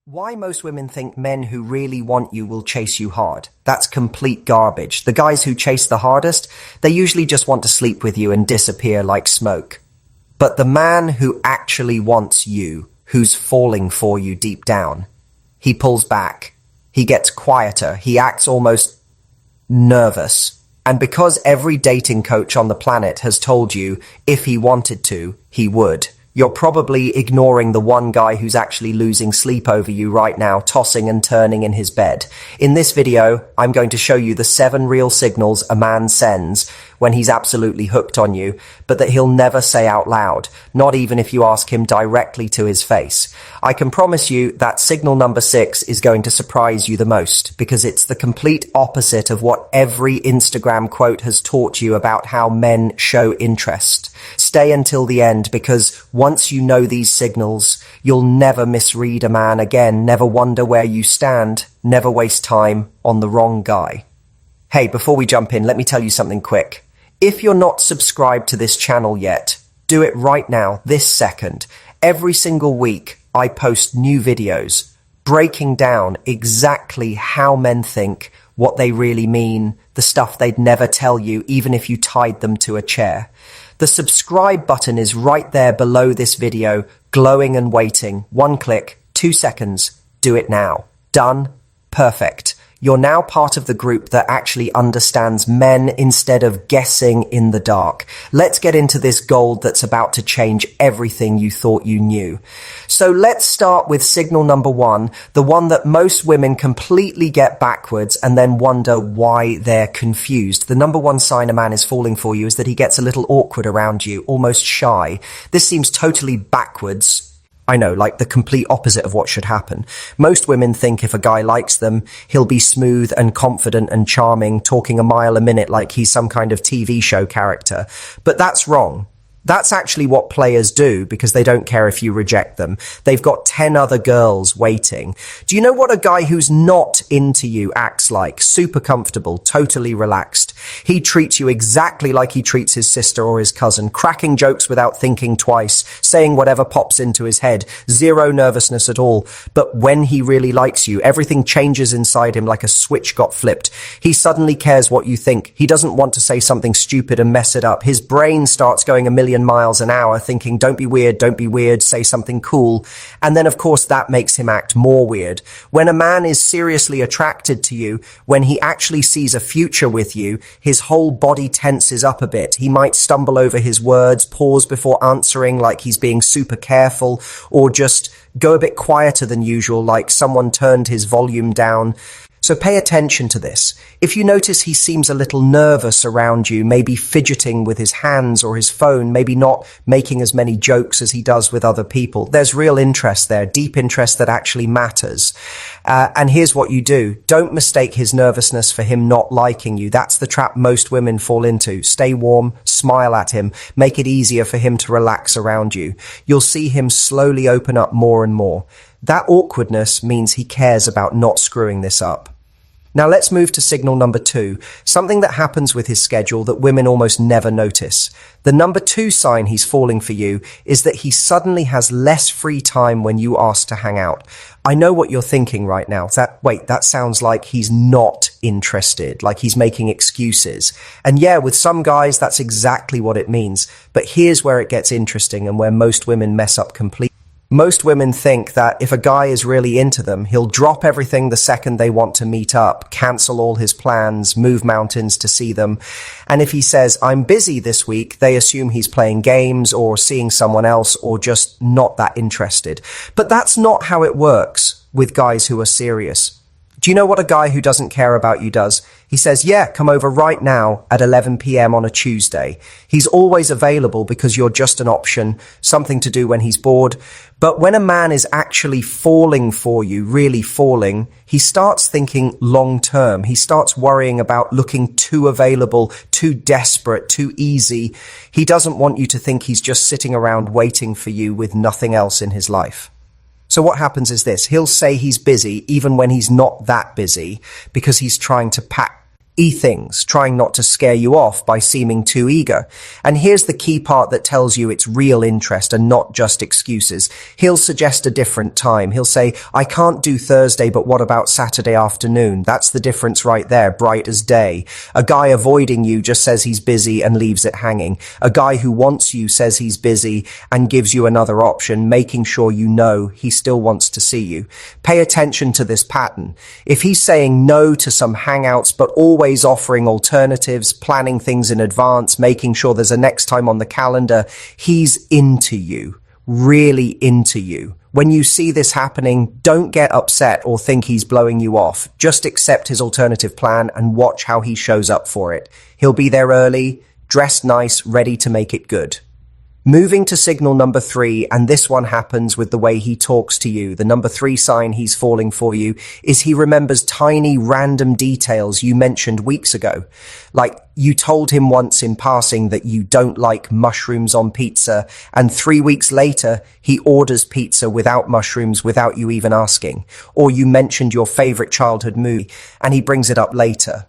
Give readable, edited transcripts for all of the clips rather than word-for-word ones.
Why most women think men who really want you will chase you hard. That's complete garbage. The guys who chase the hardest, they usually just want to sleep with you and disappear like smoke. But the man who actually wants you, who's falling for you deep down, he pulls back. He gets quieter. He acts almost nervous. And because every dating coach on the planet has told you, if he wanted to, he would, you're probably ignoring the one guy who's actually losing sleep over you right now, tossing and turning in his bed. In this video, I'm going to show you the 7 real signals a man sends when he's absolutely hooked on you, but that he'll never say out loud, not even if you ask him directly to his face. I can promise you that signal number 6 is going to surprise you the most, because it's the complete opposite of what every Instagram quote has taught you about how men show interest. Stay until the end, because once you know these signals, you'll never misread a man again, never wonder where you stand, never waste time on the wrong guy. Hey, before we jump in, let me tell you something quick. If you're not subscribed to this channel yet, do it right now, this second. Every single week, I post new videos breaking down exactly how men think, what they really mean, the stuff they'd never tell you, even if you tied them to a chair. The subscribe button is right there below this video, glowing and waiting. 1 click, 2 seconds. Do it now. Done. Perfect. You're now part of the group that actually understands men instead of guessing in the dark. Let's get into this gold that's about to change everything you thought you knew. So let's start with signal number 1, the one that most women completely get backwards and then wonder why they're confused. The number 1 sign a man is falling for you is that he gets a little awkward around you, almost shy. This seems totally backwards. I know, like the complete opposite of what should happen. Most women think if a guy likes them, he'll be smooth and confident and charming, talking a mile a minute like he's some kind of TV show character. But that's wrong. That's actually what players do because they don't care if you reject them. They've got 10 other girls waiting. Do you know what a guy who's not into you acts like? Super comfortable, totally relaxed. He treats you exactly like he treats his sister or his cousin, cracking jokes without thinking twice, saying whatever pops into his head, zero nervousness at all. But when he really likes you, everything changes inside him like a switch got flipped. He suddenly cares what you think. He doesn't want to say something stupid and mess it up. His brain starts going a million miles an hour thinking, don't be weird, say something cool. And then of course that makes him act more weird. When a man is seriously attracted to you, when he actually sees a future with you, his whole body tenses up a bit. He might stumble over his words, pause before answering like he's being super careful, or just go a bit quieter than usual like someone turned his volume down. So pay attention to this. If you notice he seems a little nervous around you, maybe fidgeting with his hands or his phone, maybe not making as many jokes as he does with other people, there's real interest there, deep interest that actually matters. And here's what you do. Don't mistake his nervousness for him not liking you. That's the trap most women fall into. Stay warm, smile at him, make it easier for him to relax around you. You'll see him slowly open up more and more. That awkwardness means he cares about not screwing this up. Now let's move to signal number 2, something that happens with his schedule that women almost never notice. The number 2 sign he's falling for you is that he suddenly has less free time when you ask to hang out. I know what you're thinking right now. That sounds like he's not interested, like he's making excuses. And yeah, with some guys, that's exactly what it means. But here's where it gets interesting and where most women mess up completely. Most women think that if a guy is really into them, he'll drop everything the second they want to meet up, cancel all his plans, move mountains to see them. And if he says, I'm busy this week, they assume he's playing games or seeing someone else or just not that interested. But that's not how it works with guys who are serious. Do you know what a guy who doesn't care about you does? He says, yeah, come over right now at 11 p.m. on a Tuesday. He's always available because you're just an option, something to do when he's bored. But when a man is actually falling for you, really falling, he starts thinking long term. He starts worrying about looking too available, too desperate, too easy. He doesn't want you to think he's just sitting around waiting for you with nothing else in his life. So what happens is this. He'll say he's busy even when he's not that busy because he's trying to pack things, trying not to scare you off by seeming too eager. And here's the key part that tells you it's real interest and not just excuses. He'll suggest a different time. He'll say, I can't do Thursday, but what about Saturday afternoon? That's the difference right there, bright as day. A guy avoiding you just says he's busy and leaves it hanging. A guy who wants you says he's busy and gives you another option, making sure you know he still wants to see you. Pay attention to this pattern. If he's saying no to some hangouts, but always offering alternatives, planning things in advance, making sure there's a next time on the calendar, he's into you, really into you. When you see this happening, don't get upset or think he's blowing you off. Just accept his alternative plan and watch how he shows up for it. He'll be there early, dressed nice, ready to make it good. Moving to signal number 3, and this one happens with the way he talks to you. The number 3 sign he's falling for you is he remembers tiny random details you mentioned weeks ago. Like you told him once in passing that you don't like mushrooms on pizza, and 3 weeks later he orders pizza without mushrooms without you even asking. Or you mentioned your favorite childhood movie and he brings it up later.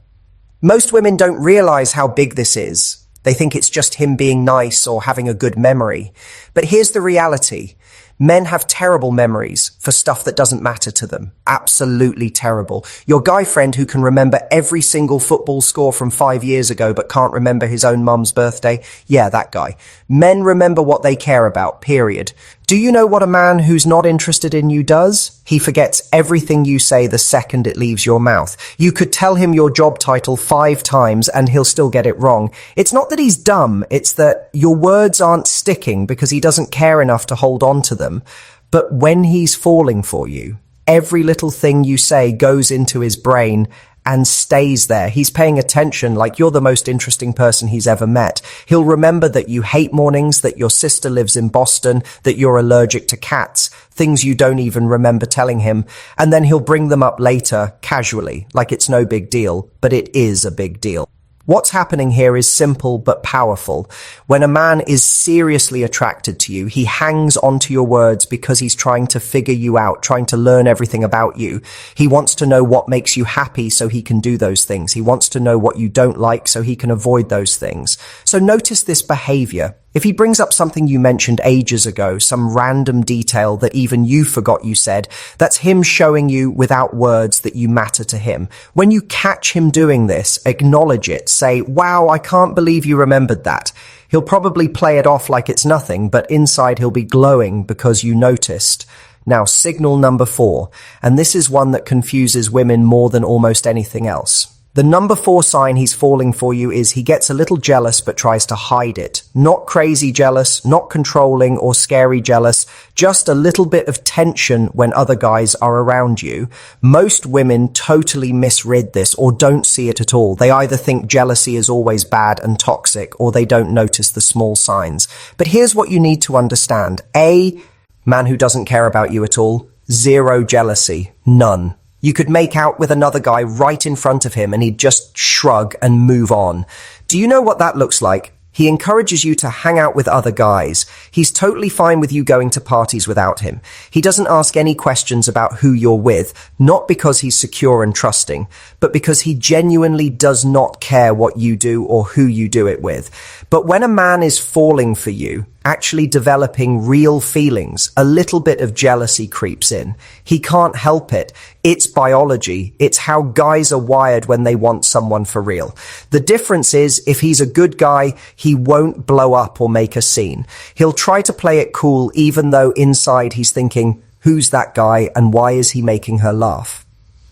Most women don't realize how big this is. They think it's just him being nice or having a good memory. But here's the reality. Men have terrible memories for stuff that doesn't matter to them. Absolutely terrible. Your guy friend who can remember every single football score from 5 years ago but can't remember his own mum's birthday. Yeah, that guy. Men remember what they care about, period. Do you know what a man who's not interested in you does? He forgets everything you say the second it leaves your mouth. You could tell him your job title 5 times and he'll still get it wrong. It's not that he's dumb, it's that your words aren't sticking because he doesn't care enough to hold on to them. But when he's falling for you, every little thing you say goes into his brain and stays there. He's paying attention like you're the most interesting person he's ever met. He'll remember that you hate mornings, that your sister lives in Boston, that you're allergic to cats, things you don't even remember telling him, and then he'll bring them up later, casually, like it's no big deal, but it is a big deal. What's happening here is simple but powerful. When a man is seriously attracted to you, he hangs onto your words because he's trying to figure you out, trying to learn everything about you. He wants to know what makes you happy so he can do those things. He wants to know what you don't like so he can avoid those things. So notice this behavior. If he brings up something you mentioned ages ago, some random detail that even you forgot you said, that's him showing you without words that you matter to him. When you catch him doing this, acknowledge it. Say, wow, I can't believe you remembered that. He'll probably play it off like it's nothing, but inside he'll be glowing because you noticed. Now, signal number 4, and this is one that confuses women more than almost anything else. The number 4 sign he's falling for you is he gets a little jealous but tries to hide it. Not crazy jealous, not controlling or scary jealous, just a little bit of tension when other guys are around you. Most women totally misread this or don't see it at all. They either think jealousy is always bad and toxic or they don't notice the small signs. But here's what you need to understand. A, man who doesn't care about you at all. 0 jealousy. None. You could make out with another guy right in front of him and he'd just shrug and move on. Do you know what that looks like? He encourages you to hang out with other guys. He's totally fine with you going to parties without him. He doesn't ask any questions about who you're with, not because he's secure and trusting, but because he genuinely does not care what you do or who you do it with. But when a man is falling for you, actually developing real feelings, a little bit of jealousy creeps in. He can't help it. It's biology. It's how guys are wired when they want someone for real. The difference is, if he's a good guy, he won't blow up or make a scene. He'll try to play it cool even though inside he's thinking, who's that guy and why is he making her laugh?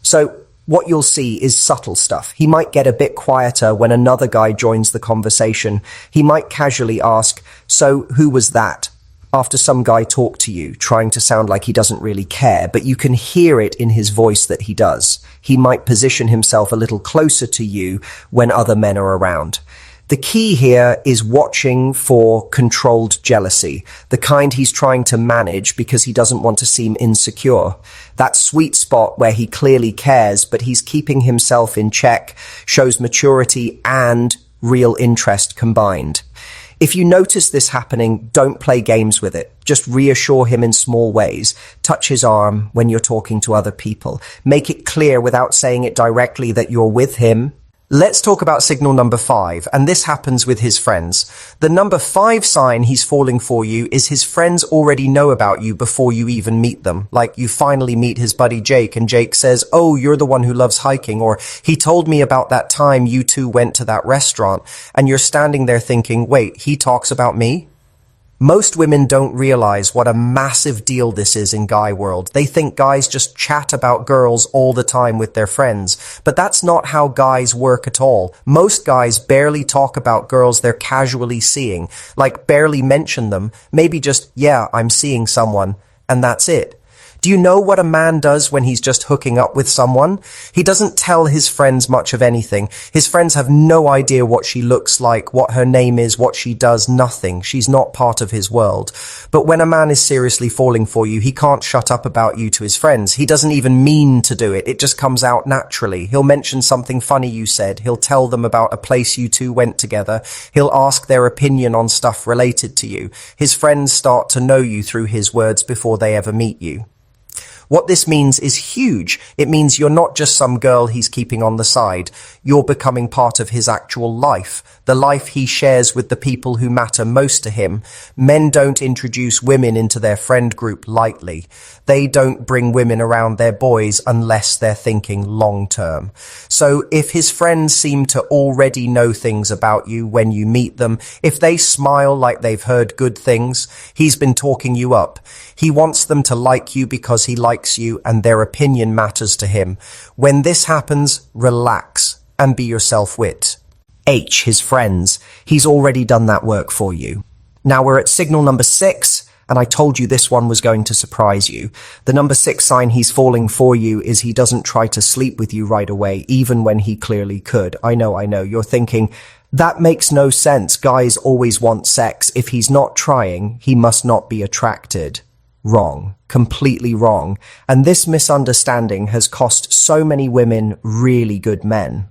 So what you'll see is subtle stuff. He might get a bit quieter when another guy joins the conversation. He might casually ask, so who was that? After some guy talked to you, trying to sound like he doesn't really care, but you can hear it in his voice that he does. He might position himself a little closer to you when other men are around. The key here is watching for controlled jealousy, the kind he's trying to manage because he doesn't want to seem insecure. That sweet spot where he clearly cares, but he's keeping himself in check, shows maturity and real interest combined. If you notice this happening, don't play games with it. Just reassure him in small ways. Touch his arm when you're talking to other people. Make it clear without saying it directly that you're with him. Let's talk about signal number 5, and this happens with his friends. The number 5 sign he's falling for you is his friends already know about you before you even meet them. Like you finally meet his buddy Jake and Jake says, "Oh, you're the one who loves hiking," or "He told me about that time you two went to that restaurant," and you're standing there thinking, "Wait, he talks about me?" Most women don't realize what a massive deal this is in guy world. They think guys just chat about girls all the time with their friends, but that's not how guys work at all. Most guys barely talk about girls they're casually seeing, like barely mention them, maybe just, "Yeah, I'm seeing someone," and that's it. Do you know what a man does when he's just hooking up with someone? He doesn't tell his friends much of anything. His friends have no idea what she looks like, what her name is, what she does, nothing. She's not part of his world. But when a man is seriously falling for you, he can't shut up about you to his friends. He doesn't even mean to do it. It just comes out naturally. He'll mention something funny you said. He'll tell them about a place you two went together. He'll ask their opinion on stuff related to you. His friends start to know you through his words before they ever meet you. What this means is huge. It means you're not just some girl he's keeping on the side. You're becoming part of his actual life, the life he shares with the people who matter most to him. Men don't introduce women into their friend group lightly. They don't bring women around their boys unless they're thinking long term. So if his friends seem to already know things about you when you meet them, if they smile like they've heard good things, he's been talking you up. He wants them to like you because he likes you and their opinion matters to him. When this happens, relax and be yourself wit. H, his friends. He's already done that work for you. Now we're at signal number 6, and I told you this one was going to surprise you. The number 6 sign he's falling for you is he doesn't try to sleep with you right away, even when he clearly could. I know. You're thinking, that makes no sense. Guys always want sex. If he's not trying, he must not be attracted. Wrong. Completely wrong. And this misunderstanding has cost so many women really good men.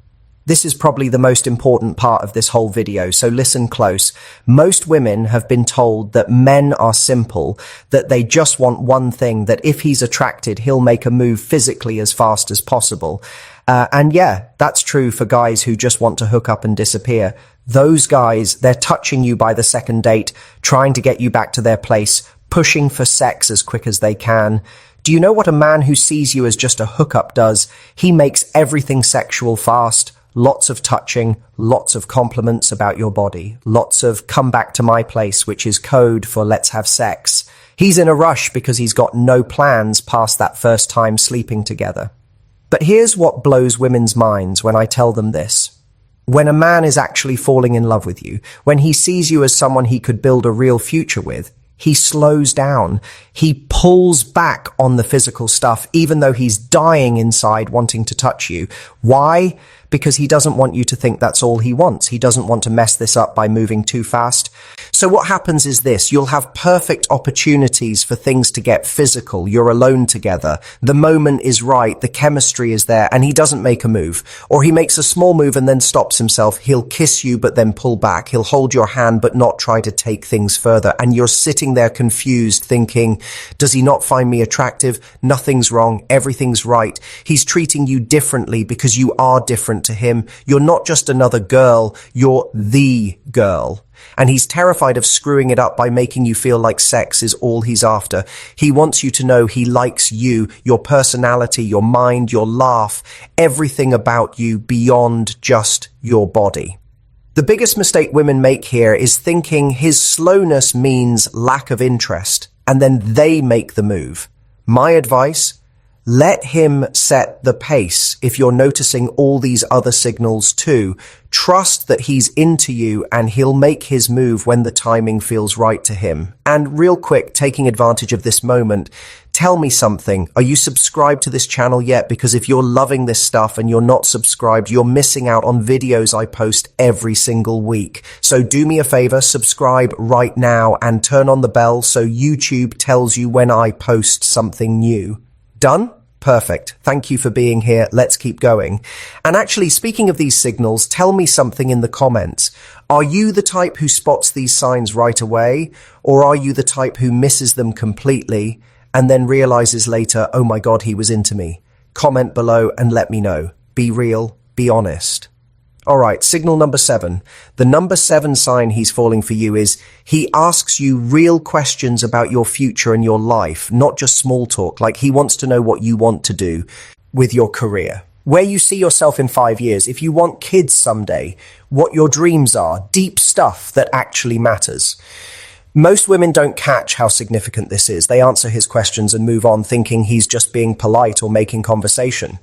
This is probably the most important part of this whole video, so listen close. Most women have been told that men are simple, that they just want one thing, that if he's attracted, he'll make a move physically as fast as possible. And yeah, that's true for guys who just want to hook up and disappear. Those guys, they're touching you by the second date, trying to get you back to their place, pushing for sex as quick as they can. Do you know what a man who sees you as just a hookup does? He makes everything sexual fast. Lots of touching, lots of compliments about your body, lots of "come back to my place," which is code for "let's have sex." He's in a rush because he's got no plans past that first time sleeping together. But here's what blows women's minds when I tell them this. When a man is actually falling in love with you, when he sees you as someone he could build a real future with, he slows down. He pulls back on the physical stuff, even though he's dying inside wanting to touch you. Why? Because he doesn't want you to think that's all he wants. He doesn't want to mess this up by moving too fast. So what happens is this. You'll have perfect opportunities for things to get physical. You're alone together. The moment is right. The chemistry is there, and he doesn't make a move. Or he makes a small move and then stops himself. He'll kiss you but then pull back. He'll hold your hand but not try to take things further. And you're sitting there confused thinking, does he not find me attractive? Nothing's wrong. Everything's right. He's treating you differently because you are different to him. You're not just another girl, you're the girl. And he's terrified of screwing it up by making you feel like sex is all he's after. He wants you to know he likes you, your personality, your mind, your laugh, everything about you beyond just your body. The biggest mistake women make here is thinking his slowness means lack of interest, and then they make the move. My advice: let him set the pace if you're noticing all these other signals too. Trust that he's into you and he'll make his move when the timing feels right to him. And real quick, taking advantage of this moment, tell me something. Are you subscribed to this channel yet? Because if you're loving this stuff and you're not subscribed, you're missing out on videos I post every single week. So do me a favor, subscribe right now and turn on the bell so YouTube tells you when I post something new. Done? Perfect. Thank you for being here. Let's keep going. And actually, speaking of these signals, tell me something in the comments. Are you the type who spots these signs right away? Or are you the type who misses them completely and then realizes later, oh my God, he was into me? Comment below and let me know. Be real, be honest. All right, signal number 7. The number 7 sign he's falling for you is he asks you real questions about your future and your life, not just small talk. Like he wants to know what you want to do with your career, where you see yourself in 5 years, if you want kids someday, what your dreams are, deep stuff that actually matters. Most women don't catch how significant this is. They answer his questions and move on thinking he's just being polite or making conversation.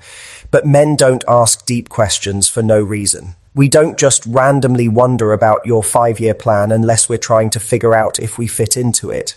But men don't ask deep questions for no reason. We don't just randomly wonder about your 5-year plan unless we're trying to figure out if we fit into it.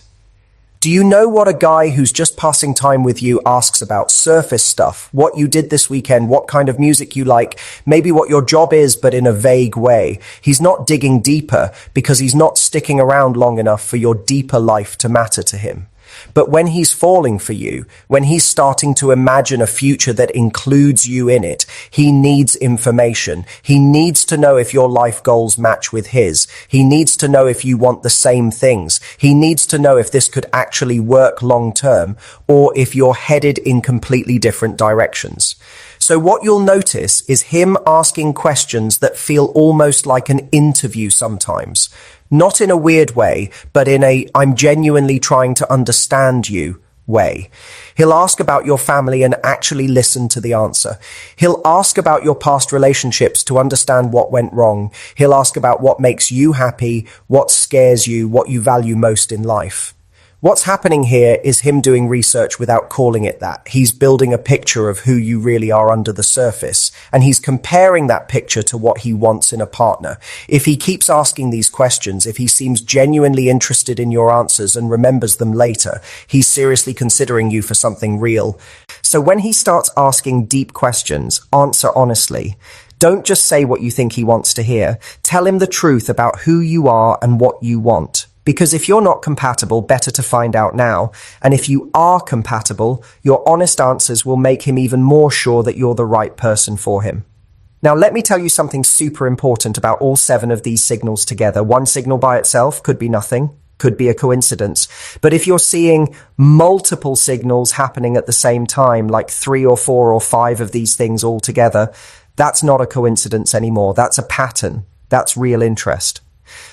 Do you know what a guy who's just passing time with you asks about? Surface stuff, what you did this weekend, what kind of music you like, maybe what your job is, but in a vague way. He's not digging deeper because he's not sticking around long enough for your deeper life to matter to him. But when he's falling for you, when he's starting to imagine a future that includes you in it, he needs information. He needs to know if your life goals match with his. He needs to know if you want the same things. He needs to know if this could actually work long term or if you're headed in completely different directions. So what you'll notice is him asking questions that feel almost like an interview sometimes. Not in a weird way, but in a I'm genuinely trying to understand you way. He'll ask about your family and actually listen to the answer. He'll ask about your past relationships to understand what went wrong. He'll ask about what makes you happy, what scares you, what you value most in life. What's happening here is him doing research without calling it that. He's building a picture of who you really are under the surface, and he's comparing that picture to what he wants in a partner. If he keeps asking these questions, if he seems genuinely interested in your answers and remembers them later, he's seriously considering you for something real. So when he starts asking deep questions, answer honestly. Don't just say what you think he wants to hear. Tell him the truth about who you are and what you want. Because if you're not compatible, better to find out now. And if you are compatible, your honest answers will make him even more sure that you're the right person for him. Now, let me tell you something super important about all 7 of these signals together. One signal by itself could be nothing, could be a coincidence. But if you're seeing multiple signals happening at the same time, like 3 or 4 or 5 of these things all together, that's not a coincidence anymore. That's a pattern. That's real interest.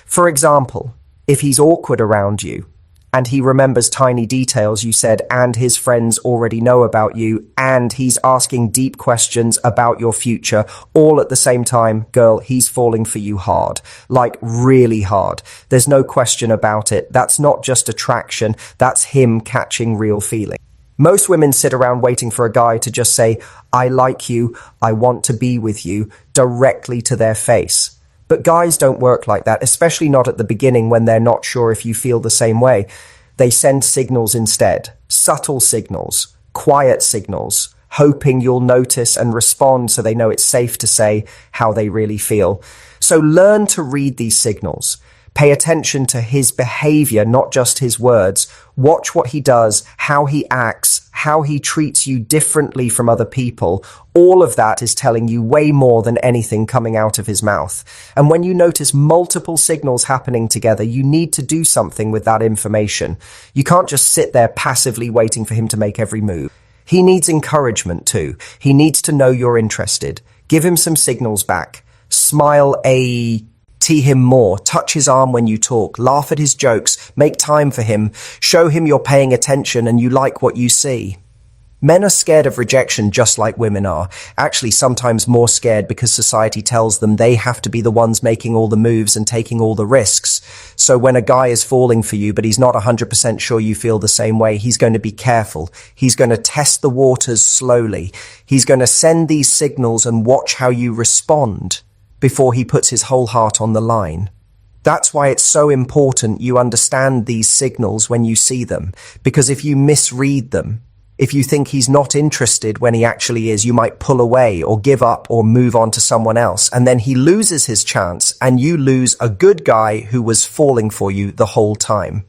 For example, if he's awkward around you and he remembers tiny details you said and his friends already know about you and he's asking deep questions about your future all at the same time, girl, he's falling for you hard, like really hard. There's no question about it. That's not just attraction. That's him catching real feeling. Most women sit around waiting for a guy to just say, I like you, I want to be with you, directly to their face. But guys don't work like that, especially not at the beginning when they're not sure if you feel the same way. They send signals instead, subtle signals, quiet signals, hoping you'll notice and respond so they know it's safe to say how they really feel. So learn to read these signals. Pay attention to his behavior, not just his words. Watch what he does, how he acts, how he treats you differently from other people. All of that is telling you way more than anything coming out of his mouth. And when you notice multiple signals happening together, you need to do something with that information. You can't just sit there passively waiting for him to make every move. He needs encouragement too. He needs to know you're interested. Give him some signals back. Smile Tee him more, touch his arm when you talk, laugh at his jokes, make time for him, show him you're paying attention and you like what you see. Men are scared of rejection just like women are, actually sometimes more scared because society tells them they have to be the ones making all the moves and taking all the risks. So when a guy is falling for you but he's not 100% sure you feel the same way, he's going to be careful. He's going to test the waters slowly. He's going to send these signals and watch how you respond before he puts his whole heart on the line. That's why it's so important you understand these signals when you see them, because if you misread them, if you think he's not interested when he actually is, you might pull away or give up or move on to someone else, and then he loses his chance and you lose a good guy who was falling for you the whole time.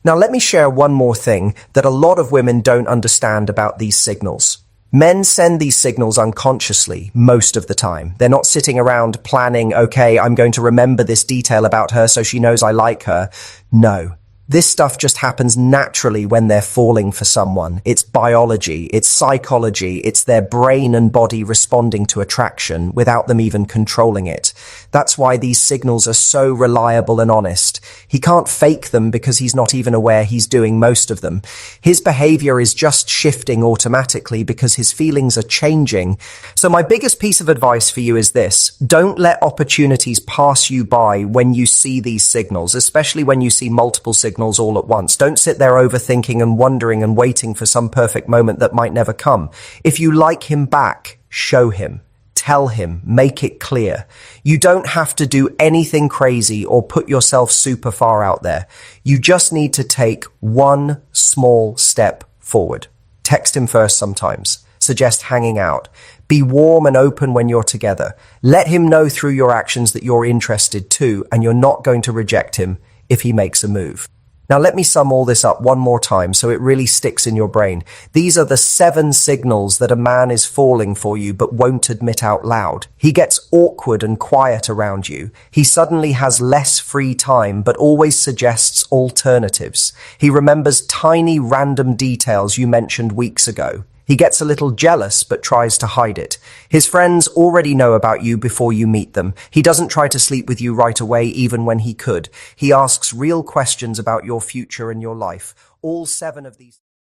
Now let me share one more thing that a lot of women don't understand about these signals. Men send these signals unconsciously most of the time. They're not sitting around planning, okay, I'm going to remember this detail about her so she knows I like her. No. This stuff just happens naturally when they're falling for someone. It's biology, it's psychology, it's their brain and body responding to attraction without them even controlling it. That's why these signals are so reliable and honest. He can't fake them because he's not even aware he's doing most of them. His behavior is just shifting automatically because his feelings are changing. So my biggest piece of advice for you is this: don't let opportunities pass you by when you see these signals, especially when you see multiple signals all at once. Don't sit there overthinking and wondering and waiting for some perfect moment that might never come. If you like him back, show him. Tell him, make it clear. You don't have to do anything crazy or put yourself super far out there. You just need to take one small step forward. Text him first sometimes. Suggest hanging out. Be warm and open when you're together. Let him know through your actions that you're interested too, and you're not going to reject him if he makes a move. Now let me sum all this up one more time so it really sticks in your brain. These are the 7 signals that a man is falling for you but won't admit out loud. He gets awkward and quiet around you. He suddenly has less free time but always suggests alternatives. He remembers tiny random details you mentioned weeks ago. He gets a little jealous but tries to hide it. His friends already know about you before you meet them. He doesn't try to sleep with you right away even when he could. He asks real questions about your future and your life. All 7 of these